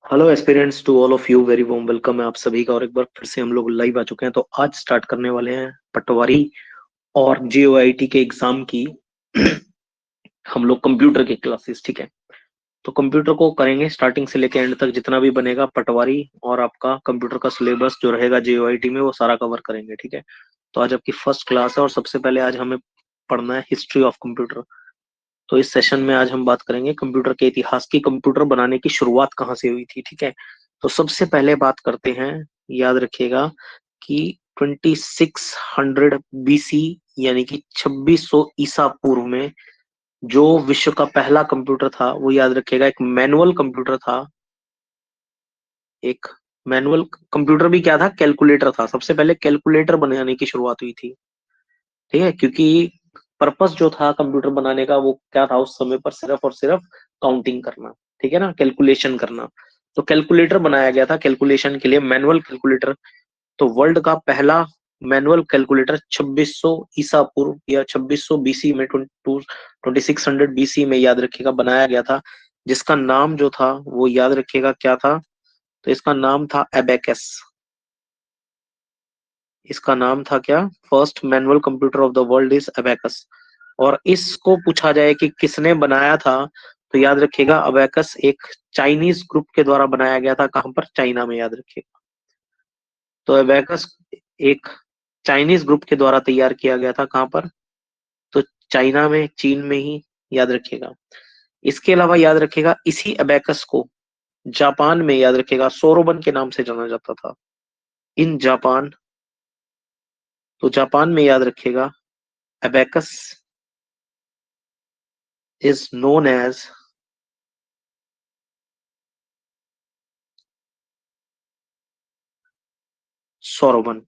Hello aspirants to all of you, very warm welcome है आप सभी का। और एक बार फिर से हम लोग लाइव आ चुके हैं। तो आज स्टार्ट करने वाले हैं पटवारी और जेओआईटी के एग्जाम की हम लोग कंप्यूटर की क्लासेस, ठीक है। तो कंप्यूटर को करेंगे स्टार्टिंग से लेकर एंड तक, जितना भी बनेगा पटवारी और आपका कंप्यूटर का सिलेबस जो रहेगा जेओआईटी में वो सारा कवर करेंगे, ठीक है। तो आज आपकी फर्स्ट क्लास है और सबसे पहले आज हमें पढ़ना है हिस्ट्री ऑफ कंप्यूटर। तो इस सेशन में आज हम बात करेंगे कंप्यूटर के इतिहास की, कंप्यूटर बनाने की शुरुआत कहाँ से हुई थी, ठीक है। तो सबसे पहले बात करते हैं, याद रखिएगा कि 2600 बीसी यानी कि 2600 ईसा पूर्व में जो विश्व का पहला कंप्यूटर था वो, याद रखिएगा, एक मैनुअल कंप्यूटर था। एक मैनुअल कंप्यूटर भी क्या था, कैलकुलेटर था। सबसे पहले कैलकुलेटर बनाने की शुरुआत हुई थी, ठीक है। क्योंकि पर्पस जो था कंप्यूटर बनाने का वो क्या था उस समय पर, सिर्फ और सिर्फ काउंटिंग करना, ठीक है ना, कैलकुलेशन करना। तो कैलकुलेटर बनाया गया था कैलकुलेशन के लिए, मैनुअल कैलकुलेटर। तो वर्ल्ड का पहला मैनुअल कैलकुलेटर 2600 ईसा पूर्व या 2600 बीसी में, 2600 बीसी में, याद रखिएगा, बनाया गया था। जिसका नाम जो था वो, याद रखिएगा, क्या था। तो इसका नाम था एबेकस। इसका नाम था क्या, first manual computer of the world is abacus. और इसको पूछा जाए कि किसने बनाया था, तो याद रखिएगा अबेकस एक चाइनीज ग्रुप के द्वारा बनाया गया था। कहां पर, चाइना में, याद रखिएगा। तो अबेकस एक चाइनीज ग्रुप के द्वारा तैयार किया गया था। कहां पर, तो चाइना में, चीन में ही, याद रखिएगा। इसके अलावा याद रखिएगा इसी अबेकस को जापान में, याद रखिएगा, सोरोबन के नाम से जाना जाता था। इन जापान, तो जापान में, याद रखिएगा, अबेकस is known as सोरोबन।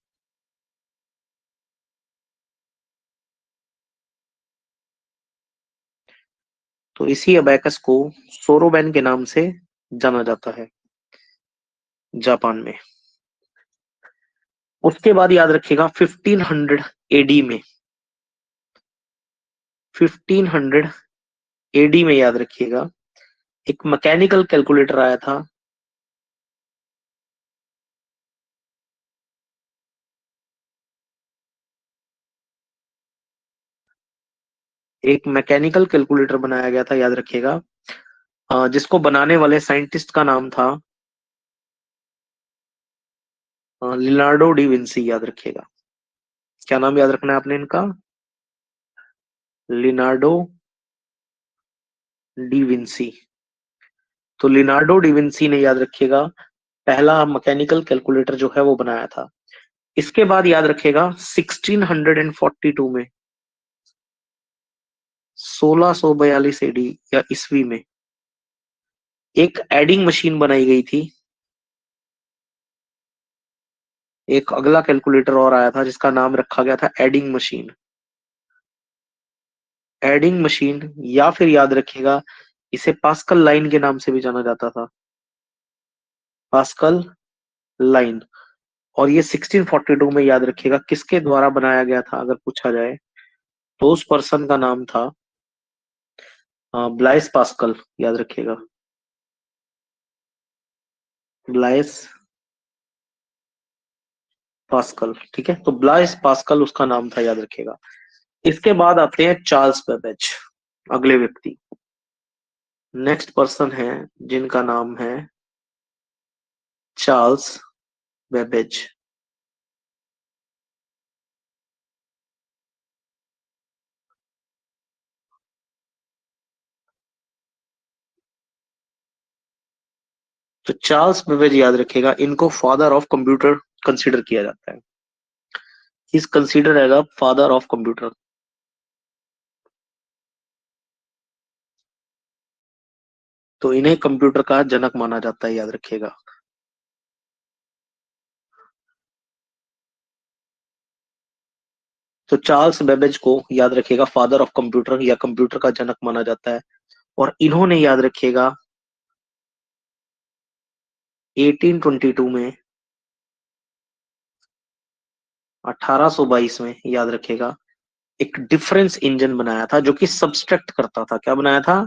तो इसी अबेकस को सोरोबन के नाम से जाना जाता है जापान में। उसके बाद याद रखिएगा 1500 एडी में, 1500 एडी में, याद रखिएगा, एक मैकेनिकल कैलकुलेटर आया था। एक मैकेनिकल कैलकुलेटर बनाया गया था, याद रखिएगा, जिसको बनाने वाले साइंटिस्ट का नाम था लियोनार्डो डी विंसी, याद रखिएगा। क्या नाम याद रखना है आपने इनका, लियोनार्डो डी विंसी। तो लियोनार्डो डी विंसी ने, याद रखिएगा, पहला मैकेनिकल कैलकुलेटर जो है वो बनाया था। इसके बाद याद रखिएगा 1642 में, 1642 एडी या ईस्वी में, एक एडिंग मशीन बनाई गई थी। एक अगला कैलकुलेटर और आया था जिसका नाम रखा गया था एडिंग मशीन। एडिंग मशीन, या फिर याद रखिएगा इसे पास्कल लाइन के नाम से भी जाना जाता था, पास्कल लाइन। और ये 1642 में, याद रखिएगा, किसके द्वारा बनाया गया था अगर पूछा जाए, तो उस पर्सन का नाम था ब्लाइस पास्कल, याद रखिएगा, ब्लाइस पास्कल, ठीक है। तो ब्लाइस पास्कल उसका नाम था, याद रखिएगा। इसके बाद आते हैं चार्ल्स बेबेज, अगले व्यक्ति, नेक्स्ट पर्सन है जिनका नाम है चार्ल्स बेबेज। तो चार्ल्स बेबेज, याद रखिएगा, इनको फादर ऑफ कंप्यूटर कंसीडर किया जाता है। Is consider as a father of computer. तो इन्हें कंप्यूटर का जनक माना जाता है, याद रखिएगा। तो चार्ल्स बेबेज को, याद रखिएगा, फादर ऑफ कंप्यूटर या कंप्यूटर का जनक माना जाता है। और इन्होंने, याद रखिएगा, 1822 में, 1822 में, याद रखिएगा, एक डिफरेंस इंजन बनाया था जो कि सब्सट्रैक्ट करता था। क्या बनाया था,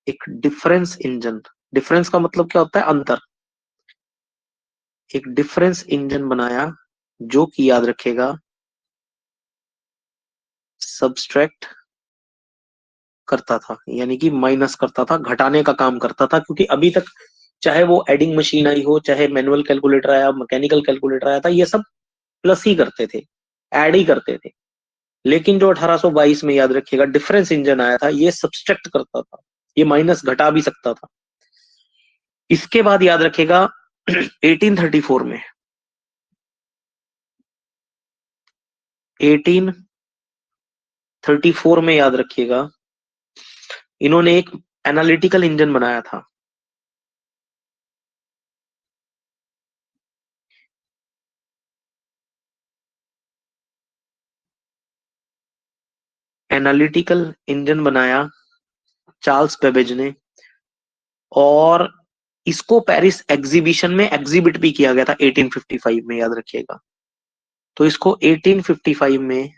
एक डिफरेंस इंजन। डिफरेंस का मतलब क्या होता है, अंतर। एक डिफरेंस इंजन बनाया जो कि याद रखेगा सब्सट्रैक्ट करता था, यानी कि माइनस करता था, घटाने का काम करता था। क्योंकि अभी तक चाहे वो एडिंग मशीन आई हो, चाहे मैनुअल कैलकुलेटर आया, मैकेनिकल कैलकुलेटर आया था, ये सब प्लस ही करते थे, ऐड ही करते थे। लेकिन जो 1822 में याद रखिएगा डिफरेंस इंजन आया था, ये सब्सट्रैक्ट करता था, ये माइनस घटा भी सकता था। इसके बाद याद रखिएगा 1834 में 1834 में याद रखिएगा इन्होंने एक एनालिटिकल इंजन बनाया था। एनालिटिकल इंजन बनाया चार्ल्स बेबेज ने, और इसको पेरिस एग्जीबिशन में एग्जिबिट भी किया गया था 1855 में, याद रखिएगा। तो इसको 1855 में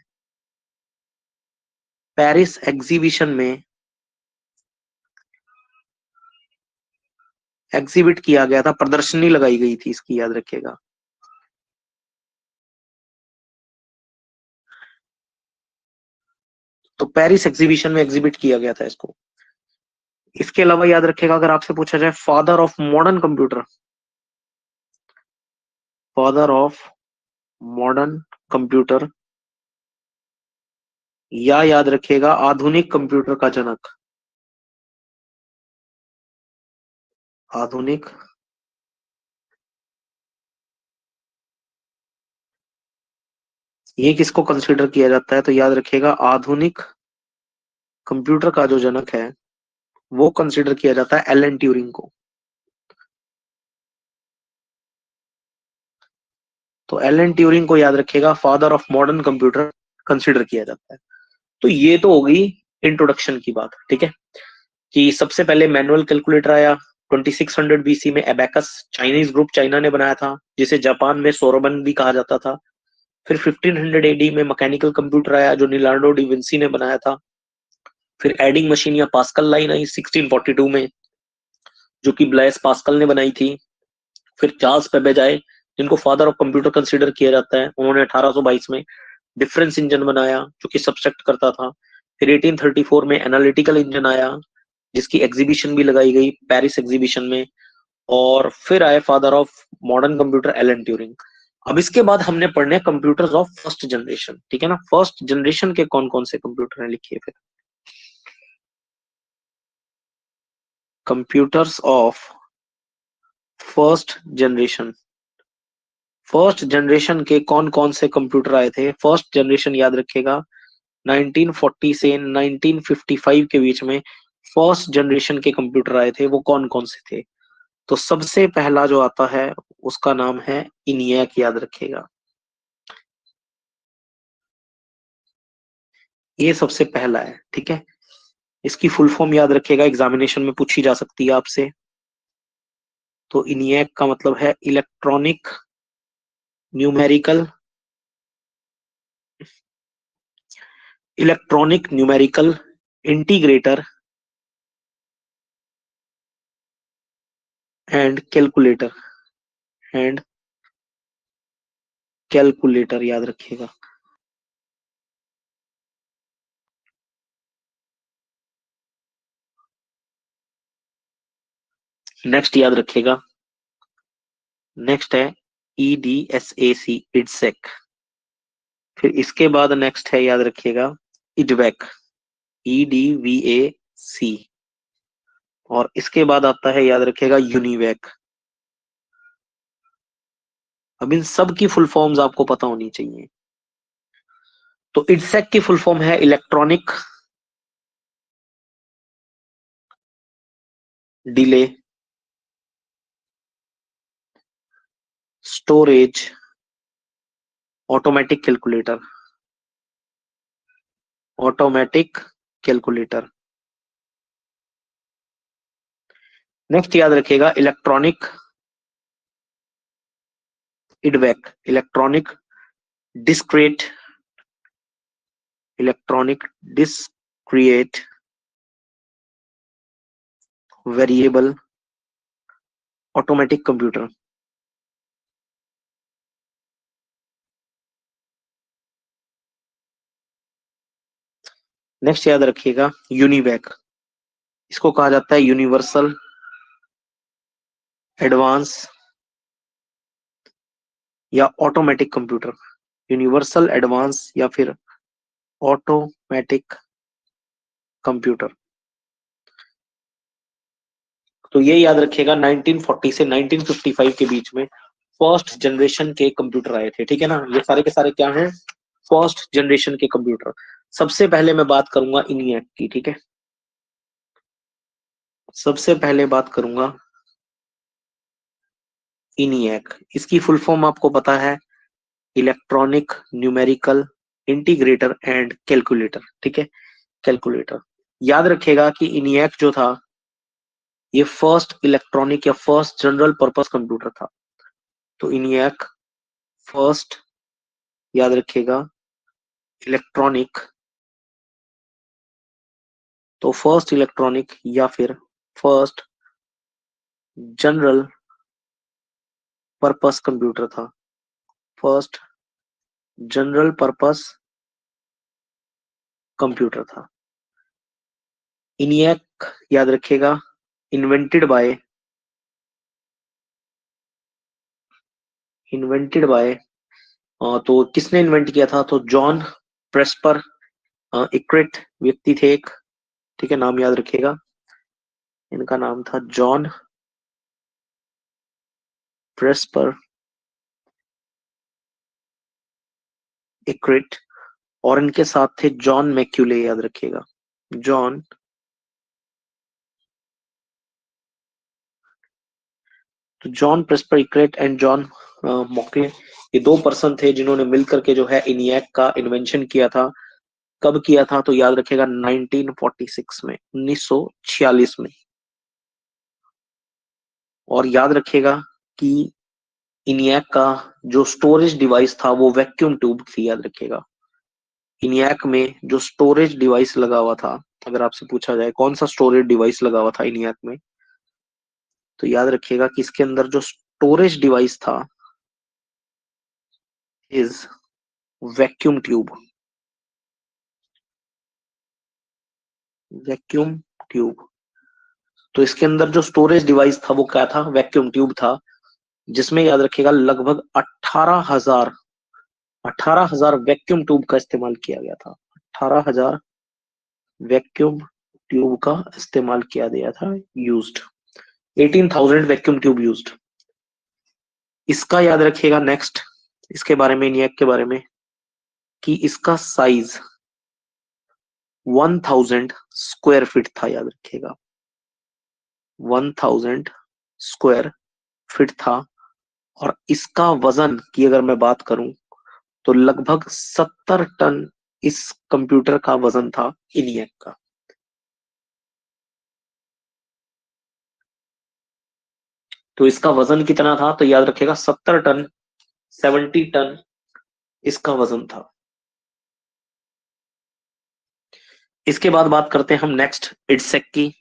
पेरिस एग्जीबिशन में एग्जिबिट किया गया था, प्रदर्शनी लगाई गई थी इसकी, याद रखिएगा। तो पेरिस एग्जीबिशन में एग्जिबिट किया गया था इसको। इसके अलावा याद रखिएगा अगर आपसे पूछा जाए father of modern computer, father of modern computer, या याद रखिएगा आधुनिक कंप्यूटर का जनक, आधुनिक ये किसको कंसीडर किया जाता है, तो याद रखिएगा आधुनिक कंप्यूटर का जो जनक है वो कंसीडर किया जाता है एलन ट्यूरिंग को। तो एलन ट्यूरिंग को याद रखिएगा father of modern computer consider किया जाता है। तो ये तो होगी इंट्रोडक्शन की बात, ठीक है, कि सबसे पहले मैनुअल कैलकुलेटर आया 2600 बीसी में, एबेकस चाइनीज ग्रुप चाइना ने बनाया था, जिसे जापान में सोरोबन भी कहा जाता था। फिर 1500 एडी में मैकेनिकल कंप्यूटर आया जो लियोनार्डो डी विंसी ने बनाया था। फिर एडिंग मशीन या पास्कल लाइन आई 1642 में, जो कि ब्लेस पास्कल ने बनाई थी। फिर चार्ल्स बेबेज आए जिनको फादर ऑफ कंप्यूटर कंसीडर किया जाता है, उन्होंने 1822 में डिफरेंस इंजन बनाया जो कि सब्सट्रैक्ट करता था। फिर 1834 में एनालिटिकल इंजन आया जिसकी एग्जीबिशन भी लगाई गई पेरिस एग्जीबिशन में। और फिर आए father of modern computer Alan Turing. अब इसके बाद हमने पढ़ने कंप्यूटर्स ऑफ फर्स्ट जनरेशन, ठीक है ना। फर्स्ट जनरेशन के कौन कौन से कंप्यूटर हैं लिखिए फिर। Computers of first generation, first generation के कौन कौन से कंप्यूटर आए थे। फर्स्ट जनरेशन याद रखिएगा 1940 से 1955 के बीच में फर्स्ट जनरेशन के कंप्यूटर आए थे, वो कौन कौन से थे। तो सबसे पहला जो आता है उसका नाम है इनियक, याद रखिएगा। ये सबसे पहला है, ठीक है। इसकी फुल फॉर्म याद रखिएगा, एग्जामिनेशन में पूछी जा सकती है आपसे। तो इनियक का मतलब है numerical electronic numerical integrator and calculator, and calculator, याद रखिएगा। नेक्स्ट याद रखिएगा, नेक्स्ट है EDSAC, इडसेक। फिर इसके बाद नेक्स्ट है याद रखिएगा इडवेक, EDVAC। और इसके बाद आता है याद रखिएगा यूनिवैक। अब इन सब की फुल फॉर्म्स आपको पता होनी चाहिए। तो इडसेक की फुल फॉर्म है electronic delay storage automatic calculator, automatic calculator. Next याद रखिएगा electronic EDVAC, electronic discrete, electronic discrete variable automatic computer. Next याद रखिएगा यूनिवैक, इसको कहा जाता है यूनिवर्सल एडवांस या ऑटोमेटिक कंप्यूटर, यूनिवर्सल एडवांस या फिर ऑटोमेटिक कंप्यूटर। तो ये याद रखिएगा 1940 से 1955 के बीच में फर्स्ट जनरेशन के कंप्यूटर आए थे, ठीक है ना। ये सारे के सारे क्या हैं, फर्स्ट जनरेशन के कंप्यूटर। सबसे पहले मैं बात करूंगा इनिएक की, ठीक है। सबसे पहले बात करूंगा इनिएक। इसकी फुल फॉर्म आपको पता है, electronic numerical integrator and calculator, ठीक है, कैलकुलेटर। याद रखिएगा कि इनिएक जो था ये फर्स्ट इलेक्ट्रॉनिक या फर्स्ट जनरल पर्पस कंप्यूटर था। तो इनिएक फर्स्ट, याद रखिएगा, इलेक्ट्रॉनिक, तो फर्स्ट इलेक्ट्रॉनिक या फिर फर्स्ट जनरल पर्पस कंप्यूटर था, फर्स्ट जनरल पर्पस कंप्यूटर था। इनिएक याद रखिएगा इन्वेंटेड बाय, इन्वेंटेड बाय, तो किसने इन्वेंट किया था, तो जॉन प्रेस्पर इक्रेट व्यक्ति थे एक, ठीक है, नाम याद रखिएगा, इनका नाम था जॉन प्रेस्पर इक्रेट, और इनके साथ थे जॉन मैक्यूले, याद रखिएगा जॉन, तो John Presper Eckert and John Mauchly, ये दो पर्सन थे जिन्होंने मिलकर के जो है इनिएक का इन्वेंशन किया था। कब किया था, तो याद रखिएगा 1946 में, 1946 में। और याद रखिएगा कि इनिएक का जो स्टोरेज डिवाइस था वो वैक्यूम ट्यूब थी, याद रखिएगा। इनिएक में जो स्टोरेज डिवाइस लगा हुआ था, अगर आपसे पूछा जाए कौन सा स्टोरेज डिवाइस लगा हुआ था इनिएक में, तो याद रखिएगा कि इसके अंदर जो स्टोरेज डिवाइस था is vacuum tube, vacuum tube. तो इसके अंदर जो स्टोरेज डिवाइस था वो क्या था, वैक्यूम ट्यूब था, जिसमें याद रखिएगा लगभग 18,000, 18,000 वैक्यूम ट्यूब का इस्तेमाल किया गया था, 18,000 वैक्यूम ट्यूब का इस्तेमाल किया गया था, यूज्ड, 18,000 वैक्यूम ट्यूब यूज्ड। इसका याद रखिएगा नेक्स्ट, इसके बारे में, नियक के बारे में, कि इसका साइज 1000 स्क्वायर फीट था, याद रखिएगा 1000 स्क्वायर फीट था। और इसका वजन की अगर मैं बात करूं तो लगभग 70 टन इस कंप्यूटर का वजन था इनिएक का। तो इसका वजन कितना था, तो याद रखिएगा 70 टन, 70 टन इसका वजन था। इसके बाद बात करते हैं हम नेक्स्ट इडसेक की।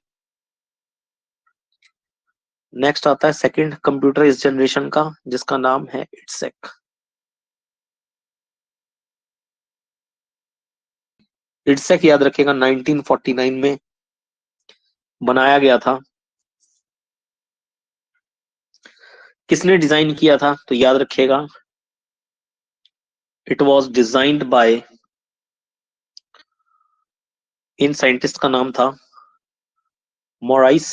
नेक्स्ट आता है सेकंड कंप्यूटर इस जनरेशन का, जिसका नाम है इडसेक। इडसेक याद रखिएगा 1949 में बनाया गया था। किसने डिजाइन किया था, तो याद रखिएगा it was designed bye, in scientist का नाम था मोराइस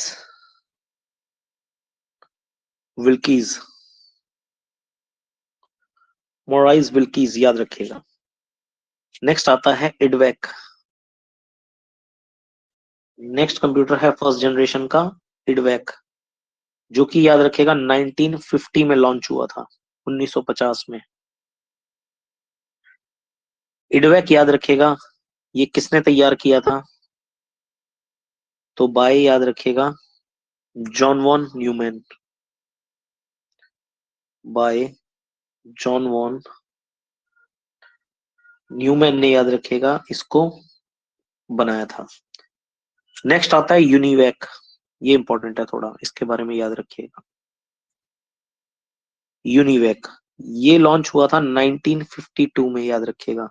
विल्कीज, मोराइस विल्कीज, याद रखिएगा। नेक्स्ट आता है इडवेक। नेक्स्ट कंप्यूटर है फर्स्ट जनरेशन का इडवेक, जो कि याद रखिएगा 1950 में लॉन्च हुआ था, 1950 में। इडवेक याद रखिएगा ये किसने तैयार किया था, तो बाय, याद रखिएगा John von Neumann, by John von Neumann ने, याद रखिएगा, इसको बनाया था। नेक्स्ट आता है यूनिवैक, ये इंपॉर्टेंट है थोड़ा, इसके बारे में याद रखिएगा। यूनिवैक ये लॉन्च हुआ था 1952 में, याद रखिएगा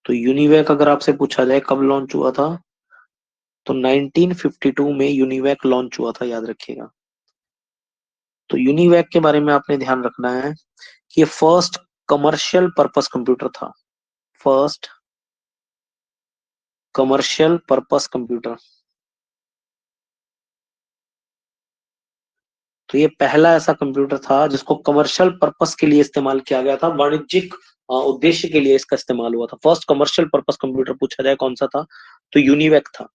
तो यूनिवैक अगर आपसे पूछा जाए कब लॉन्च हुआ था, तो 1952 में यूनिवैक लॉन्च हुआ था, याद रखिएगा। तो यूनिवैक के बारे में आपने ध्यान रखना है कि ये फर्स्ट कमर्शियल पर्पस कंप्यूटर था। First commercial purpose computer. तो ये पहला ऐसा कंप्यूटर था जिसको कमर्शियल पर्पस के लिए इस्तेमाल किया गया था, वाणिज्यिक उद्देश्य के लिए इसका इस्तेमाल हुआ था। फर्स्ट कमर्शियल पर्पस कंप्यूटर पूछा जाए कौन सा था, तो यूनिवैक था।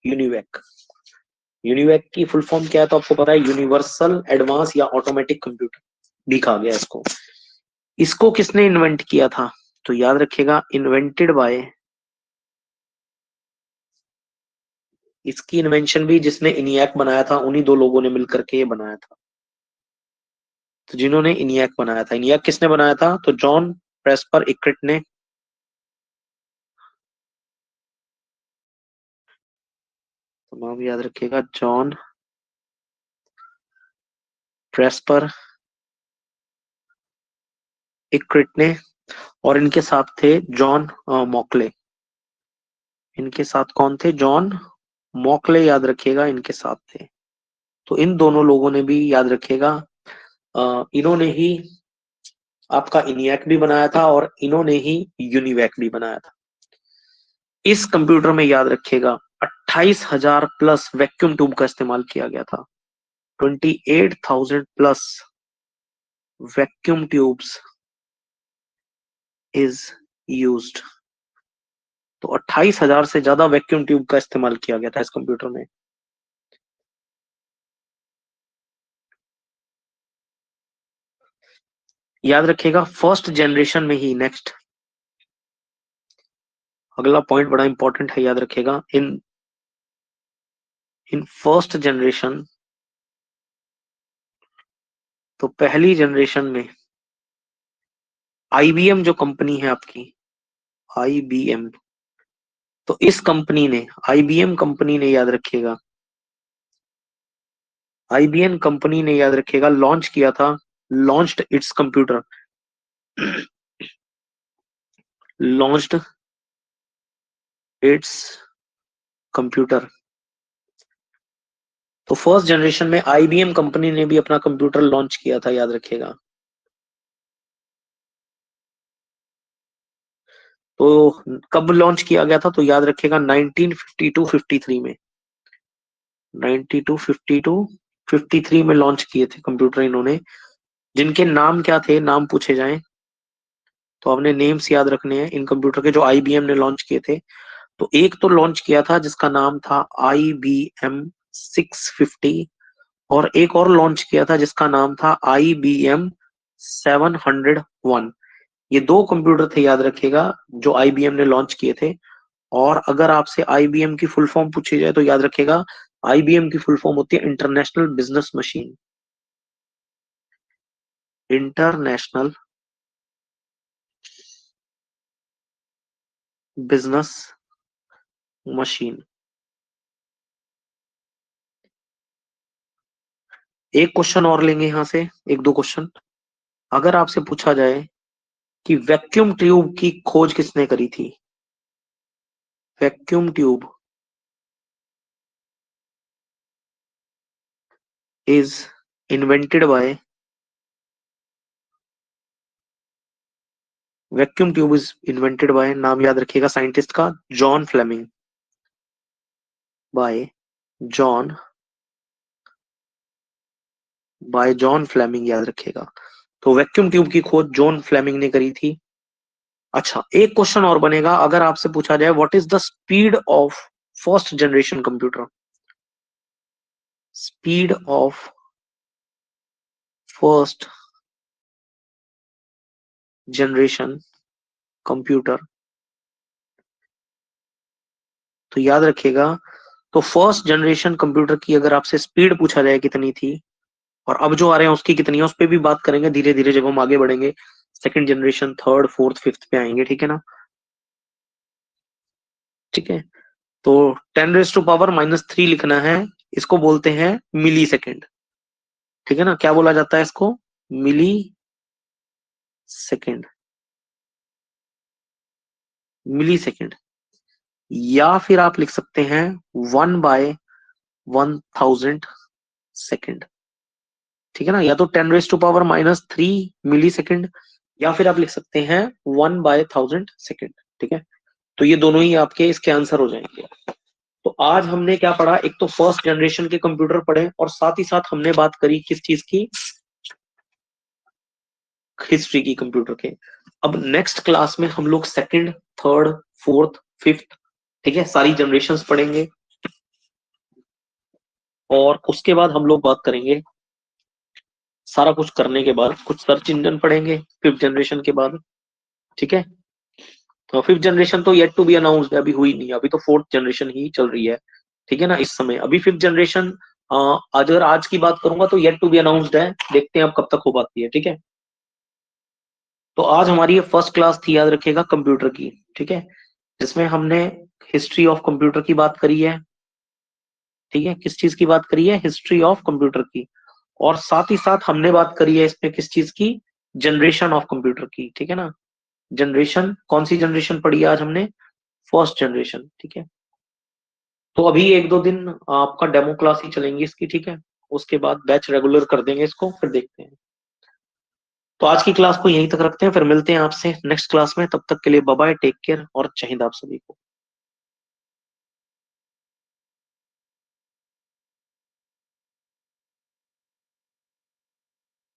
यूनिवैक। यूनिवैक की फुल फॉर्म क्या है तो आपको पता है, यूनिवर्सल एडवांस या ऑटोमेटिक कंप्यूटर भी कहा गया इसको। इसको किसने इन्वेंट किया था, तो याद रखिएगा इन्वेंटेड बाय। इसकी इन्वेंशन भी जिसने इनियाक बनाया था उन्हीं दो लोगों ने मिलकर के ये बनाया था। तो जिन्होंने इनियाक बनाया था, इनियाक किसने बनाया था, तो जॉन प्रेस्पर इक्रिट ने। तो नाम याद रखिएगा, जॉन प्रेस्पर इक्रिट ने, और इनके साथ थे जॉन मॉकले। इनके साथ कौन थे, जॉन मॉकले, याद रखिएगा इनके साथ थे। तो इन दोनों लोगों ने भी, याद रखिएगा, इन्होंने ही आपका इनियाक भी बनाया था और इन्होंने ही यूनिवैक भी बनाया था। इस कंप्यूटर में याद रखिएगा 28,000 प्लस वैक्यूम ट्यूब का इस्तेमाल किया गया था। 28,000 plus vacuum tubes is used. तो 28,000 से ज्यादा वैक्यूम ट्यूब का इस्तेमाल किया गया था इस कंप्यूटर में। याद रखिएगा फर्स्ट जनरेशन में ही, नेक्स्ट अगला पॉइंट बड़ा इंपॉर्टेंट है, याद रखिएगा, इन इन फर्स्ट जनरेशन, तो पहली जनरेशन में आईबीएम जो कंपनी है आपकी, आईबीएम, तो इस कंपनी ने, आईबीएम कंपनी ने, याद रखिएगा, आईबीएम कंपनी ने, याद रखिएगा, लॉन्च किया था, launched it's computer, launched it's computer. तो फर्स्ट जनरेशन में आईबीएम कंपनी ने भी अपना कंप्यूटर लॉन्च किया था, याद रखिएगा। तो कब लॉन्च किया गया था, तो याद रखिएगा 1952-53 में, 92-52-53 में लॉन्च किए थे कंप्यूटर इन्होंने, जिनके नाम क्या थे, नाम पूछे जाएं तो आपने नेम्स याद रखने हैं इन कंप्यूटर के जो आईबीएम ने लॉन्च किए थे। तो एक तो लॉन्च किया था जिसका नाम था IBM 650, और एक और लॉन्च किया था जिसका नाम था IBM 701। ये दो कंप्यूटर थे, याद रखिएगा, जो आईबीएम ने लॉन्च किए थे। और अगर आपसे आईबीएम की फुल फॉर्म पूछी जाए तो याद रखिएगा आईबीएम की फुल फॉर्म होती है international business machine. International business machine. एक क्वेश्चन और लेंगे यहां से, एक दो क्वेश्चन। अगर आपसे पूछा जाए कि वैक्यूम ट्यूब की खोज किसने करी थी, vacuum tube is invented by, vacuum tube is invented by, नाम याद रखिएगा साइंटिस्ट का, John Fleming, by John, by John Fleming, याद रखिएगा। तो वैक्यूम ट्यूब की खोज जॉन फ्लेमिंग ने करी थी। अच्छा, एक क्वेश्चन और बनेगा अगर आपसे पूछा जाए what is the speed of first generation computer, speed of first generation computer, तो याद रखिएगा, तो फर्स्ट जनरेशन कंप्यूटर की अगर आपसे स्पीड पूछा जाए कितनी थी, और अब जो आ रहे हैं उसकी कितनी है, उस पर भी बात करेंगे धीरे धीरे जब हम आगे बढ़ेंगे, second generation, third, fourth, fifth पे आएंगे, ठीक है ना। ठीक है, तो 10⁻³ लिखना है, इसको बोलते हैं मिली सेकेंड। ठीक है ना, क्या बोला जाता है इसको, मिली सेकेंड। मिली सेकेंड, या फिर आप लिख सकते हैं 1/1000 सेकेंड, ठीक है ना, या तो 10⁻³ मिली सेकेंड, या फिर आप लिख सकते हैं 1/1000 सेकेंड, ठीक है। तो ये दोनों ही आपके इसके आंसर हो जाएंगे। तो आज हमने क्या पढ़ा, एक तो फर्स्ट जनरेशन के कंप्यूटर पढ़े और साथ ही साथ हमने बात करी किस चीज की, हिस्ट्री की कंप्यूटर के। अब नेक्स्ट क्लास में हम लोग सेकंड, थर्ड, फोर्थ, फिफ्थ, ठीक है, सारी जनरेशन्स पढ़ेंगे। और उसके बाद हम लोग बात करेंगे, सारा कुछ करने के बाद कुछ सर्च इंजन पढ़ेंगे फिफ्थ जनरेशन के बाद, ठीक है। तो फिफ्थ जनरेशन तो येट टू बी अनाउंस्ड है, अभी हुई नहीं, अभी तो फोर्थ जनरेशन ही चल रही है, ठीक है ना इस समय। अभी फिफ्थ जनरेशन अगर आज की बात करूंगा तो येट टू बी अनाउंस्ड है, देखते हैं अब कब तक हो पाती है, ठीक है। तो आज हमारी ये फर्स्ट क्लास थी, याद रखिएगा, कंप्यूटर की, ठीक है, जिसमें हमने हिस्ट्री ऑफ कंप्यूटर की बात करी है, ठीक है। किस चीज की बात करी है, हिस्ट्री ऑफ कंप्यूटर की। और साथ ही साथ हमने बात करी है इसमें किस चीज की, जनरेशन ऑफ कंप्यूटर की, ठीक है ना। जनरेशन, कौन सी जनरेशन पढ़ी है आज हमने, फर्स्ट जनरेशन, ठीक है। तो अभी एक दो दिन आपका डेमो क्लास ही चलेंगी इसकी, ठीक है। उसके बाद बैच रेगुलर कर देंगे इसको, फिर देखते हैं। तो आज की क्लास को यहीं तक रखते हैं, फिर मिलते हैं आपसे नेक्स्ट क्लास में। तब तक के लिए बाय बाय, टेक केयर और जय हिंद आप सभी को।